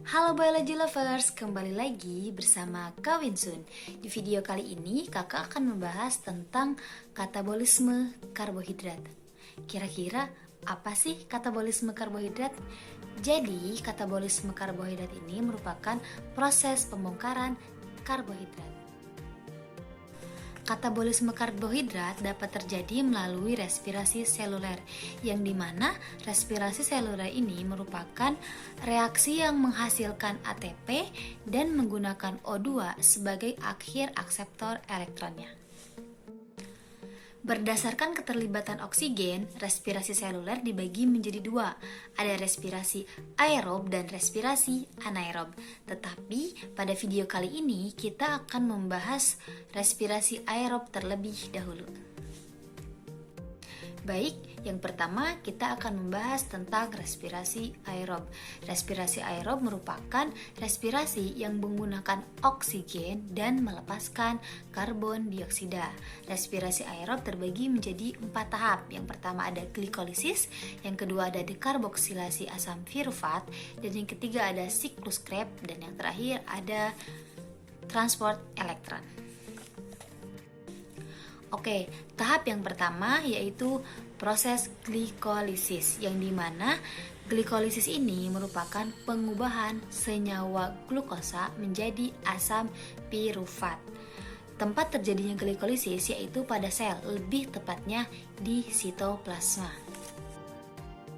Halo biology lovers, kembali lagi bersama Kak Winsun. Di video kali ini kakak akan membahas tentang katabolisme karbohidrat. Kira-kira apa sih katabolisme karbohidrat? Jadi katabolisme karbohidrat ini merupakan proses pembongkaran karbohidrat. Katabolisme karbohidrat dapat terjadi melalui respirasi seluler, yang dimana respirasi seluler ini merupakan reaksi yang menghasilkan ATP dan menggunakan O2 sebagai akhir akseptor elektronnya. Berdasarkan keterlibatan oksigen, respirasi seluler dibagi menjadi dua. Ada respirasi aerob dan respirasi anaerob. Tetapi pada video kali ini kita akan membahas respirasi aerob terlebih dahulu. Baik, yang pertama kita akan membahas tentang respirasi aerob. Respirasi aerob merupakan respirasi yang menggunakan oksigen dan melepaskan karbon dioksida. Respirasi aerob terbagi menjadi 4 tahap. Yang pertama ada glikolisis, yang kedua ada dekarboksilasi asam pirufat, dan yang ketiga ada siklus Krebs, dan yang terakhir ada transport elektron. Oke, tahap yang pertama yaitu proses glikolisis, yang dimana glikolisis ini merupakan pengubahan senyawa glukosa menjadi asam pirufat. Tempat terjadinya glikolisis yaitu pada sel, lebih tepatnya di sitoplasma.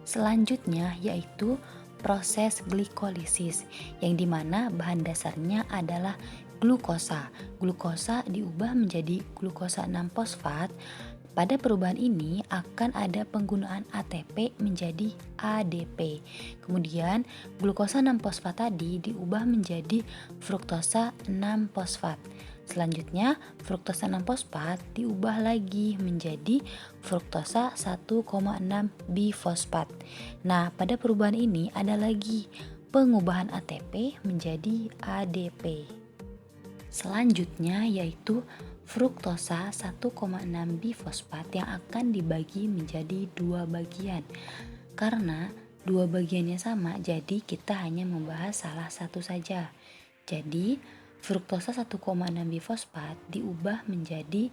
Selanjutnya yaitu proses glikolisis, yang dimana bahan dasarnya adalah glukosa. Glukosa diubah menjadi glukosa 6-fosfat. Pada perubahan ini akan ada penggunaan ATP menjadi ADP. Kemudian glukosa 6-fosfat tadi diubah menjadi fruktosa 6-fosfat. Selanjutnya fruktosa 6-fosfat diubah lagi menjadi fruktosa 1,6-bifosfat. Nah, pada perubahan ini ada lagi pengubahan ATP menjadi ADP. Selanjutnya yaitu fruktosa 1,6-bifosfat yang akan dibagi menjadi 2 bagian. Karena 2 bagiannya sama, jadi kita hanya membahas salah satu saja. Jadi fruktosa 1,6-bifosfat diubah menjadi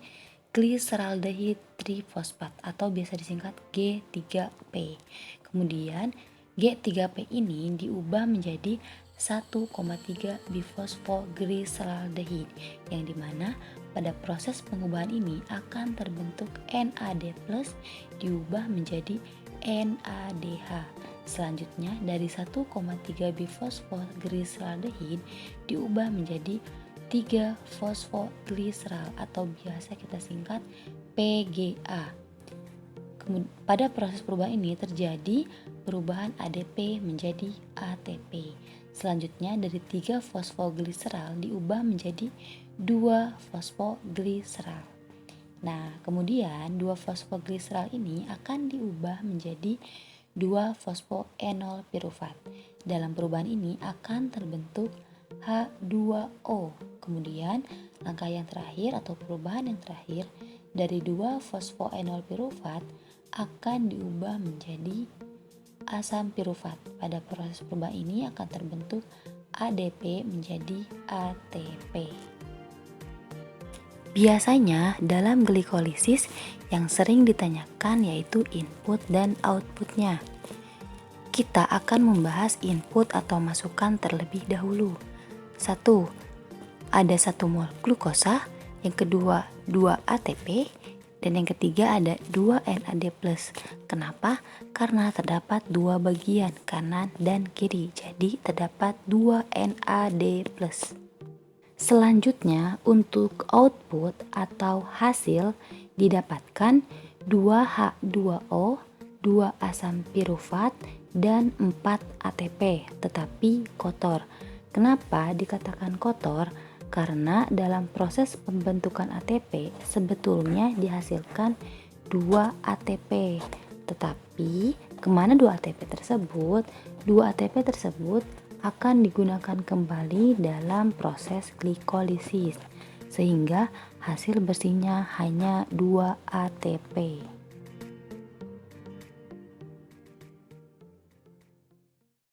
gliseraldehid trifosfat atau biasa disingkat G3P. Kemudian G3P ini diubah menjadi 1,3 bifosfoglyceraldehyde, yang dimana pada proses pengubahan ini akan terbentuk NAD+ diubah menjadi NADH. Selanjutnya dari 1,3 bifosfoglyceraldehyde diubah menjadi 3 fosfoglyceral atau biasa kita singkat PGA. Pada proses perubahan ini terjadi perubahan ADP menjadi ATP. Selanjutnya dari 3 fosfoglyceral diubah menjadi 2 fosfoglyceral. Nah, kemudian 2 fosfoglyceral ini akan diubah menjadi 2 fosfoenol pirufat. Dalam perubahan ini akan terbentuk H2O. Kemudian langkah yang terakhir atau perubahan yang terakhir dari 2 fosfoenol pirufat akan diubah menjadi asam pirufat. Pada proses perubahan ini akan terbentuk ADP menjadi ATP. Biasanya dalam glikolisis yang sering ditanyakan yaitu input dan outputnya. Kita akan membahas input atau masukan terlebih dahulu. 1. Ada 1 mol glukosa, yang kedua 2 ATP, dan yang ketiga ada 2 NAD+. Kenapa? Karena terdapat 2 bagian, kanan dan kiri. Jadi terdapat 2 NAD+. Selanjutnya untuk output atau hasil didapatkan 2H2O, 2 asam pirufat, dan 4 ATP, tetapi kotor. Kenapa dikatakan kotor? Karena dalam proses pembentukan ATP sebetulnya dihasilkan 2 ATP. Tetapi kemana 2 ATP tersebut? 2 ATP tersebut akan digunakan kembali dalam proses glikolisis, sehingga hasil bersihnya hanya 2 ATP.